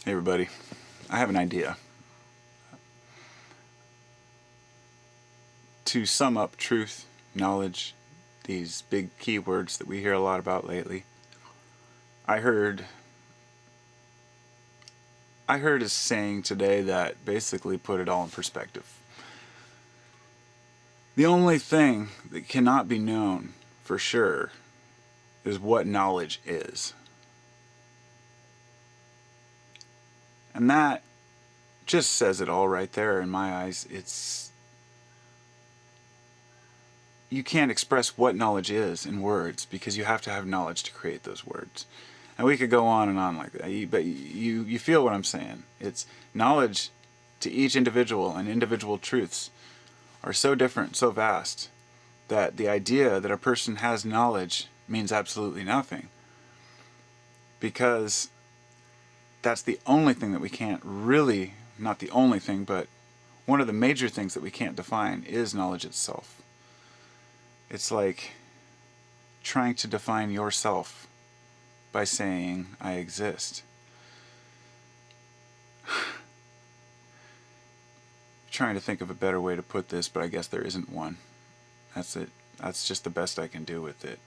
Hey everybody, I have an idea. To sum up truth, knowledge, these big keywords that we hear a lot about lately, I heard a saying today that basically put it all in perspective. The only thing that cannot be known for sure is what knowledge is. And that just says it all right there in my eyes. You can't express what knowledge is in words because you have to have knowledge to create those words. And we could go on and on like that, but you feel what I'm saying. It's knowledge to each individual, and individual truths are so different, so vast, that the idea that a person has knowledge means absolutely nothing. Because that's the only thing that we can't really, not the only thing, but one of the major things that we can't define is knowledge itself. It's like trying to define yourself by saying, I exist. Trying to think of a better way to put this, but I guess there isn't one. That's it. That's just the best I can do with it.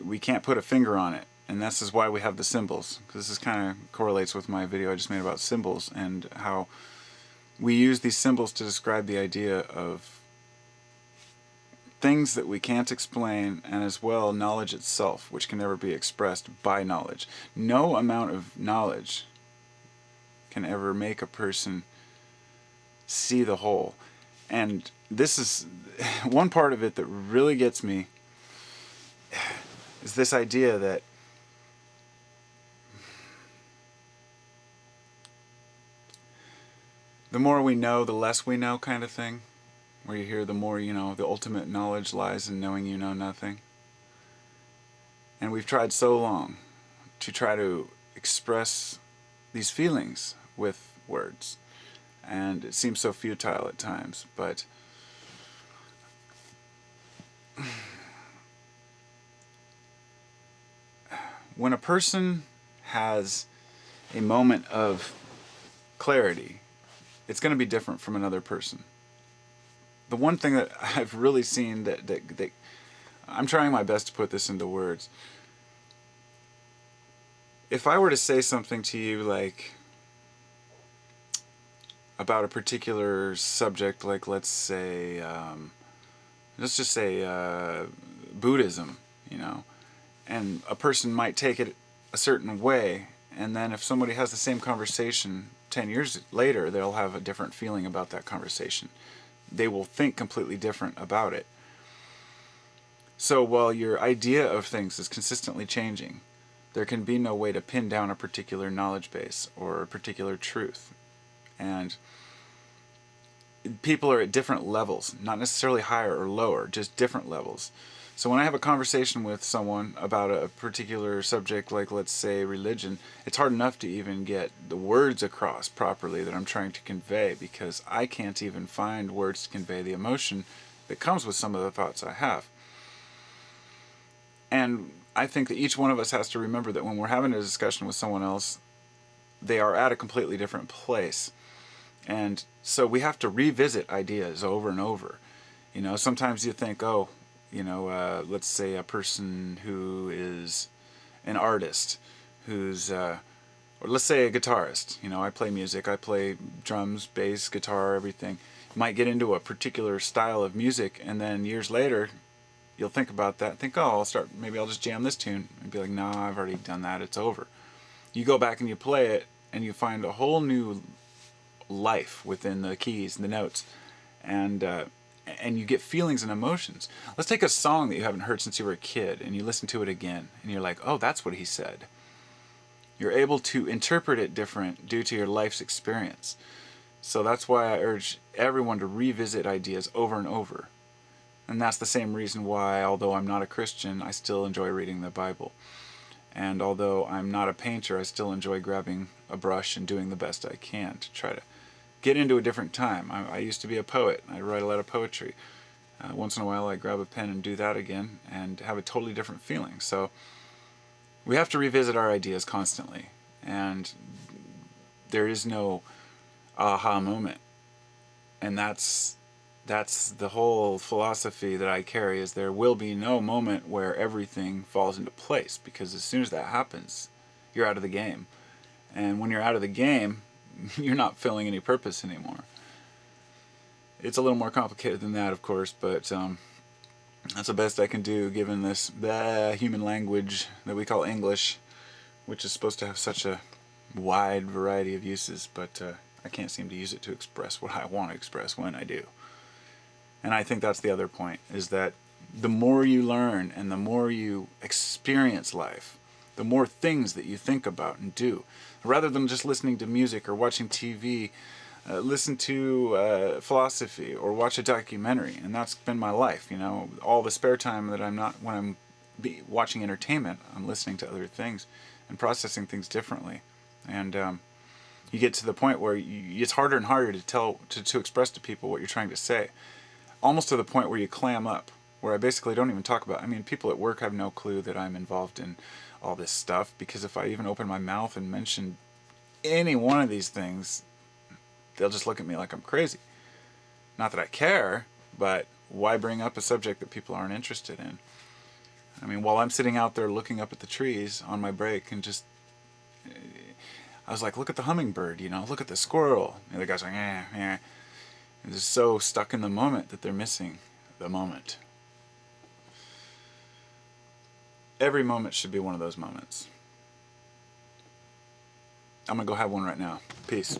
We can't put a finger on it, and this is why we have the symbols. Because this kind of correlates with my video I just made about symbols and how we use these symbols to describe the idea of things that we can't explain, and as well knowledge itself, which can never be expressed by knowledge. No amount of knowledge can ever make a person see the whole. And this is one part of it that really gets me, is this idea that the more we know, the less we know kind of thing. Where you hear the more you know, the ultimate knowledge lies in knowing you know nothing. And we've tried so long to try to express these feelings with words. And it seems so futile at times, but when a person has a moment of clarity, it's going to be different from another person. The one thing that I've really seen that I'm trying my best to put this into words. If I were to say something to you like about a particular subject, like let's just say Buddhism, and a person might take it a certain way, and then if somebody has the same conversation 10 years later, they'll have a different feeling about that conversation. They will think completely different about it. So while your idea of things is consistently changing, there can be no way to pin down a particular knowledge base or a particular truth. And people are at different levels, not necessarily higher or lower, just different levels. So when I have a conversation with someone about a particular subject, like let's say religion, it's hard enough to even get the words across properly that I'm trying to convey, because I can't even find words to convey the emotion that comes with some of the thoughts I have. And I think that each one of us has to remember that when we're having a discussion with someone else, they are at a completely different place. And so we have to revisit ideas over and over. Sometimes you think, let's say a person who is an artist, or let's say a guitarist. I play music, I play drums, bass, guitar, everything. You might get into a particular style of music, and then years later, you'll think about that and think, maybe I'll just jam this tune, and be like, no, I've already done that, it's over. You go back and you play it, and you find a whole new life within the keys and the notes, and you get feelings and emotions. Let's take a song that you haven't heard since you were a kid, and you listen to it again, and you're like, oh, that's what he said. You're able to interpret it different due to your life's experience. So that's why I urge everyone to revisit ideas over and over. And that's the same reason why, although I'm not a Christian, I still enjoy reading the Bible. And although I'm not a painter, I still enjoy grabbing a brush and doing the best I can to try to get into a different time. I used to be a poet. I write a lot of poetry. Once in a while I grab a pen and do that again and have a totally different feeling. So We have to revisit our ideas constantly, and there is no aha moment. And that's the whole philosophy that I carry, is there will be no moment where everything falls into place, because as soon as that happens, you're out of the game. And when you're out of the game, you're not filling any purpose anymore. It's a little more complicated than that, of course, but that's the best I can do given this human language that we call English, which is supposed to have such a wide variety of uses, but I can't seem to use it to express what I want to express when I do. And I think that's the other point, is that the more you learn and the more you experience life, the more things that you think about and do. Rather than just listening to music or watching TV, listen to philosophy or watch a documentary. And that's been my life, you know. All the spare time that I'm not, when I'm watching entertainment, I'm listening to other things and processing things differently. And you get to the point where it's harder and harder to express to people what you're trying to say. Almost to the point where you clam up, where I basically don't even talk about, I mean, people at work have no clue that I'm involved in all this stuff, because if I even open my mouth and mention any one of these things, they'll just look at me like I'm crazy. Not that I care, but why bring up a subject that people aren't interested in? I mean, while I'm sitting out there looking up at the trees on my break and just, I was like, look at the hummingbird, you know, look at the squirrel. And the guy's like, eh. They're just so stuck in the moment that they're missing the moment. Every moment should be one of those moments. I'm going to go have one right now. Peace.